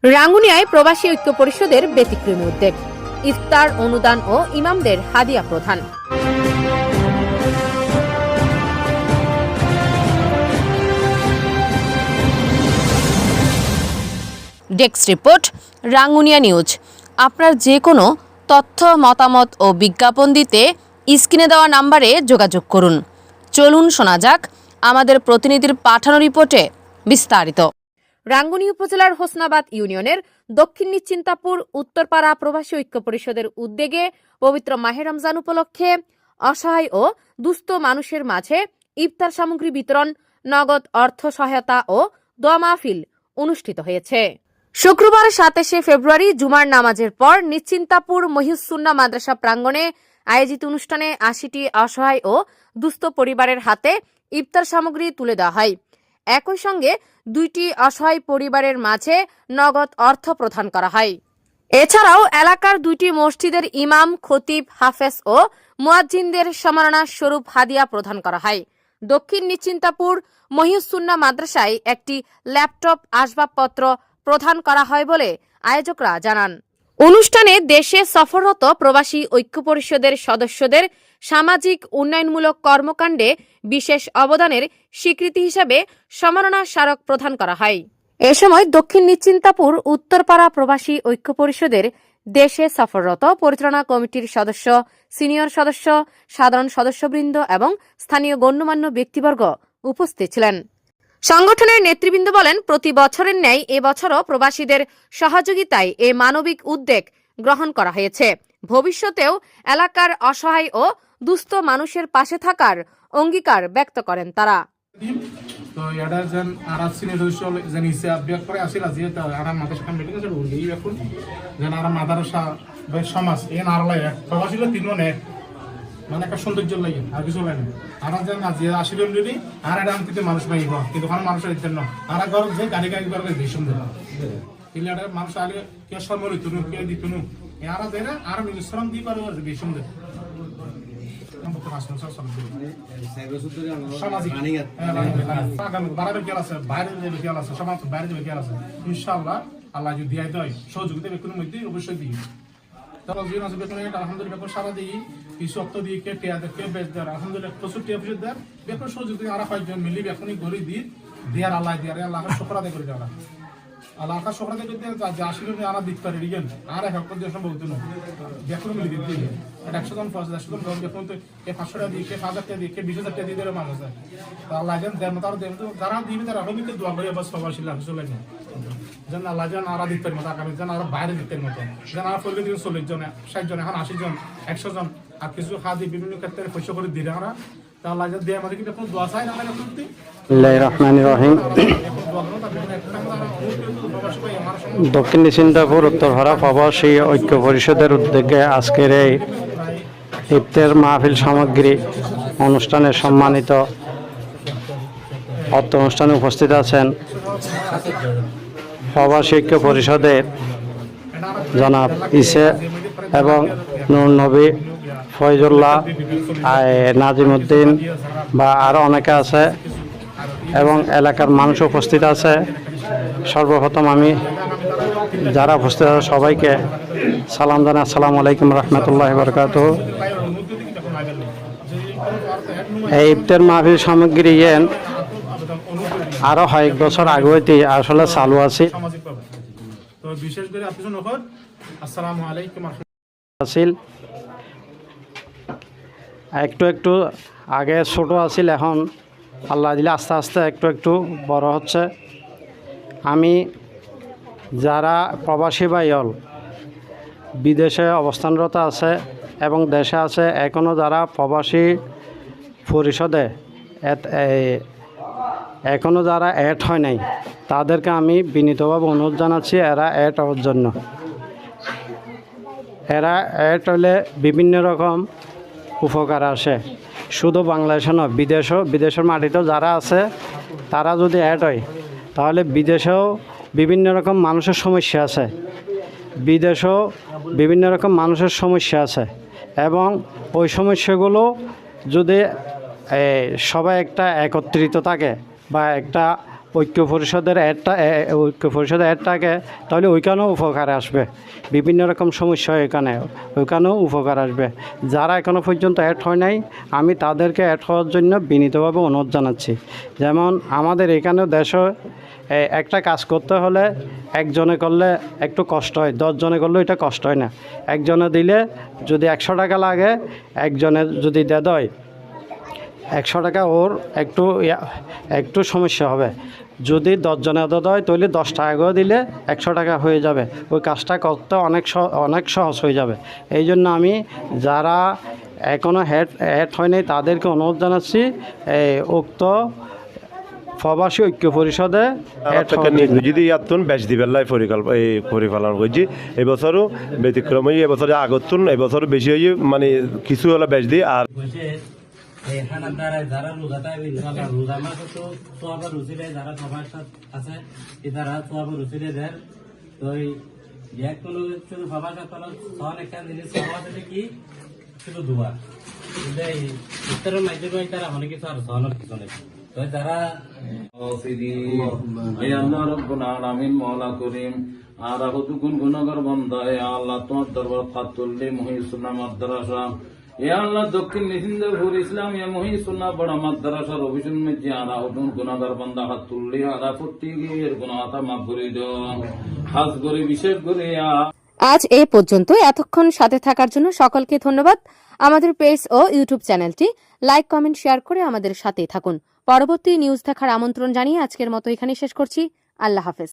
রাঙ্গুনিয়ায় প্রবাসী ঐক্য পরিষদের ব্যতিক্রমী উদ্যোগ, ইফতার অনুদান ও ইমামদের হাদিয়া প্রদান। Desk report, Rangunia news. আপনার যে কোনো তথ্য, মতামত ও বিজ্ঞাপন দিতে স্ক্রিনে দেওয়া নম্বরে যোগাযোগ করুন। চলুন শোনা যাক আমাদের প্রতিনিধির পাঠানো রিপোর্টে বিস্তারিত। রাঙ্গুনি উপজেলার হোসনাবাদ ইউনিয়নের দক্ষিণ নিশ্চিন্তাপুর উত্তরপাড়া প্রবাসী ঐক্য পরিষদের উদ্যোগে পবিত্র মাহে রমজান উপলক্ষে অসহায় ও দুস্থ মানুষের মাঝে ইফতার সামগ্রী বিতরণ, নগদ অর্থ সহায়তা ও দোয়া মাহফিল অনুষ্ঠিত হয়েছে। শুক্রবার 27 ফেব্রুয়ারি জুমার নামাজের পর নিশ্চিন্তাপুর মহিউসসুন্নাহ মাদ্রাসা প্রাঙ্গণে আয়োজিত অনুষ্ঠানে 80টি অসহায় ও দুস্থ পরিবারের হাতে ইফতার সামগ্রী তুলে দেওয়া হয়। একই সঙ্গে 2টি অসহায় পরিবারের মাঝে নগদ অর্থ প্রদান করা হয়। এছাড়াও এলাকার 2টি মসজিদের ইমাম, খতিব, হাফেজ ও মুয়াজ্জিনদের সম্মাননা স্বরূপ হাদিয়া প্রদান করা হয়। দক্ষিণ নিশ্চিন্তাপুর মহিউসসুন্নাহ মাদ্রাসায় একটি ল্যাপটপ, আসবাবপত্র প্রদান করা হয় বলে আয়োজকরা জানান। অনুষ্ঠানে দেশে সফররত প্রবাসী ঐক্য পরিষদের সদস্যদের সামাজিক উন্নয়নমূলক কর্মকাণ্ডে বিশেষ অবদানের স্বীকৃতি হিসাবে সম্মাননা স্মারক প্রদান করা হয়। এ সময় দক্ষিণ নিশ্চিন্তাপুর উত্তরপাড়া প্রবাসী ঐক্য পরিষদের দেশে সফররত পরিচালনা কমিটির সদস্য, সিনিয়র সদস্য, সাধারণ সদস্যবৃন্দ এবং স্থানীয় গণ্যমান্য ব্যক্তিবর্গ উপস্থিত ছিলেন। সংগঠনের নেতৃবৃন্দ বলেন, প্রতি বছরের ন্যায় এবছরও প্রবাসীদের সহযোগিতায় এ মানবিক উদ্যোগ গ্রহণ করা হয়েছে। ভবিষ্যতেও এলাকার অসহায় ও দুস্থ মানুষের পাশে থাকার অঙ্গীকার ব্যক্ত করেন তারা। তো এটা যেন আর সিনিয়র সদস্য যেন হিসাব ব্যাক করে আসিল আজি তো আর মাদ্রাসা মিটিং আছে উড়ি এখন যেন আর মাদ্রাসা সমাজ এ নারলাই প্রবাসীরা তিনও নেয় মানে একটা সৌন্দর্য লাগে আর কিছু লাগে আর যেন আজি আসিল যদি আর এটা কিন্তু মানুষ পাইব কিন্তু কোনো মানুষের ইচ্ছা নয় আর ঘর যে গাড়ি গাড়ি করে বেশি সুন্দর কিন্তু এটা মানুষ আগে কে সময় হইতো কে দিত নু আর দেয় আর নিজের শ্রম দিয়ে পারবে বেশি সুন্দর ইনশাআল্লাহ আল্লাহ যদি দিয়ে দেয় সহযোগিতা বেতনের মধ্যে অবশ্যই দিই আলহামদুলিল্লাহ সারা দিই কিছু অর্থ দিয়ে কে টিয়া কে বেচ দেয় আলহামদুলিল্লাহ প্রচুর টিয়া পয়সা দেয় বেতন সহযোগিতা আর 5 জন মিলি বেতনই গড়ি দিই দেয়ার আল্লাহ দিয়ে আল্লাহ শুকর আদায় করে দেওয়া আল্লাহ শুকর আদায় করে দেওয়া যে আসলে আনা দিতে পারে রিগেন আর এক পর্যায়ে সম্ভব হতো না বেতন মিলি দিতে 100 জন 50 জন বেতন তো কে 500 টাকা দিয়ে কে 1000 টাকা দিয়ে কে 20,000 টাকা দিয়ে দেয় মানুষ আল্লাহ যেন দেন তার দেন তো যারা দিবে তারা হবিকে দোয়া করে বাস সবার ছিল চলে না যেন আল্লাহ যেন আর দিতে মতো আগামী যেন আর বাইরে দিতে মতো যেন আর পরিবার দিকে 40 জন 60 জন এখন 80 জন 100 জন আর কিছু খাদি বিভিন্ন ক্ষেত্রে পয়সা করে দিলে আমরা তা আল্লাহ যেন দেয় আমাদের কিন্তু কোনো দোয়া চাই না আমরা করতে বিসমিল্লাহির রহমানির রহিম। দক্ষিণ নিশ্চিন্তাপুর উত্তরপাড়া প্রবাসী ঐক্য পরিষদের উদ্যোগে আজকের এই ইফতার মাহফিল সামগ্রী অনুষ্ঠানে সম্মানিত অর্থ অনুষ্ঠানে উপস্থিত আছেন প্রবাসী ঐক্য পরিষদের জনাব ইসে এবং নূর নবী, ফয়জুল্লাহ, নাজিমউদ্দিন বা আরও অনেকে আছে এবং এলাকার মানুষ উপস্থিত আছে। সর্বপ্রথম আমি যারা উপস্থিত আছে সবাইকে সালাম জানাই, আসসালামু আলাইকুম রহমতুল্লাহি ওয়া বারাকাতুহু। এই ইফতার মাহফিল সামগ্রী আরো কয়েক বছর আগে হইতে আসলে চালু আছে একটু একটু আগে ছোট আছিল, এখন আল্লাহ দিলে আস্তে আস্তে একটু একটু বড় হচ্ছে। আমি যারা প্রবাসী ভাইল বিদেশে অবস্থানরত আছে এবং দেশে আছে এখনও যারা প্রবাসী পরিষদে এখনও যারা অ্যাড হয় নাই তাদেরকে আমি বিনীতভাবে অনুরোধ জানাচ্ছি এরা অ্যাড হওয়ার জন্য। এরা অ্যাড হলে বিভিন্ন রকম উপকার আসে, শুধু বাংলাদেশে নয় বিদেশের মাটিতেও যারা আছে তারা যদি অ্যাড হয় তাহলে বিদেশেও বিভিন্ন রকম মানুষের সমস্যা আছে, বিদেশেও বিভিন্ন রকম মানুষের সমস্যা আছে এবং ওই সমস্যাগুলো যদি সবাই একটা একত্রিত থাকে বা একটা ঐক্য পরিষদের অ্যাড থাকে তাহলে ওইখানেও উপকার আসবে। বিভিন্ন রকম সমস্যা ওইখানেও উপকার আসবে। যারা এখনও পর্যন্ত অ্যাড হয় নাই, আমি তাদেরকে অ্যাড হওয়ার জন্য বিনীতভাবে অনুরোধ জানাচ্ছি। যেমন আমাদের এখানেও দেশে একটা কাজ করতে হলে একজনে করলে একটু কষ্ট হয়, 10 জনে করলেও এটা কষ্ট হয় না। একজনে দিলে যদি 100 টাকা লাগে, একজনে যদি দেয় 100 টাকা, ওর একটু সমস্যা হবে। যদি 10 জনে দেয় তাহলে 10 টাকা করে দিলে 100 টাকা হয়ে যাবে। ওই কাজটা করতে অনেক সহজ হয়ে যাবে। এই জন্য আমি যারা এখনও অ্যাড হয়নি তাদেরকে অনুরোধ জানাচ্ছি উক্ত প্রবাসী ঐক্য পরিষদে যদি ইয়াতুন বেশ দিবেলাই পরিকল্পনা করছি। এবছরও ব্যতিক্রম হয়ে এবছরে আগতুন এবছর বেশি হয়ে মানে কিছু হলে বেশ দিই। আর এখানে দ্বারা যারা রোজাটা রোজা মাসে তো সোয়াবের রুচিলে যারা সবার সাথে আছে তারা সোয়াবের রুচিলে দেন। তো এক কোনো শুধু সবার সাথে সহন একটা জিনিস সহজ আছে কি শুধু দোয়া, কিন্তু এই উত্তরের মাধ্যমে তারা অনেক কিছু আর সহনের কিছু নেই। তো যারা আল্লাহ রব্বুল আলামিন মওলা করিম আর হুতুকুন গুনাহগার বান্দা, এ আল্লাহ তোমার দরবার ফাতুল্লি মুহিসুন্নাহ মাদ্রাসা, এ আল্লাহ দক্ষিণ নিসিন্দপুর ইসলামিয়া মুহিসুন্নাহ বড় মাদ্রাসার অভিযোগ মেজি আরা হুতুন গুনাহগার বান্দা ফাতুল্লি আরা প্রত্যেকের গুনাহটা মাফ করে দাও। খাস করে বিশেষ করে আজ এ পর্যন্ত। এতক্ষণ সাথে থাকার জন্য সকলকে ধন্যবাদ। আমাদের পেজ ও ইউটিউব চ্যানেলটি লাইক, কমেন্ট, শেয়ার করে আমাদের সাথেই থাকুন। পরবর্তী নিউজ দেখার আমন্ত্রণ জানিয়ে আজকের মতো এখানে শেষ করছি। আল্লাহ হাফেজ।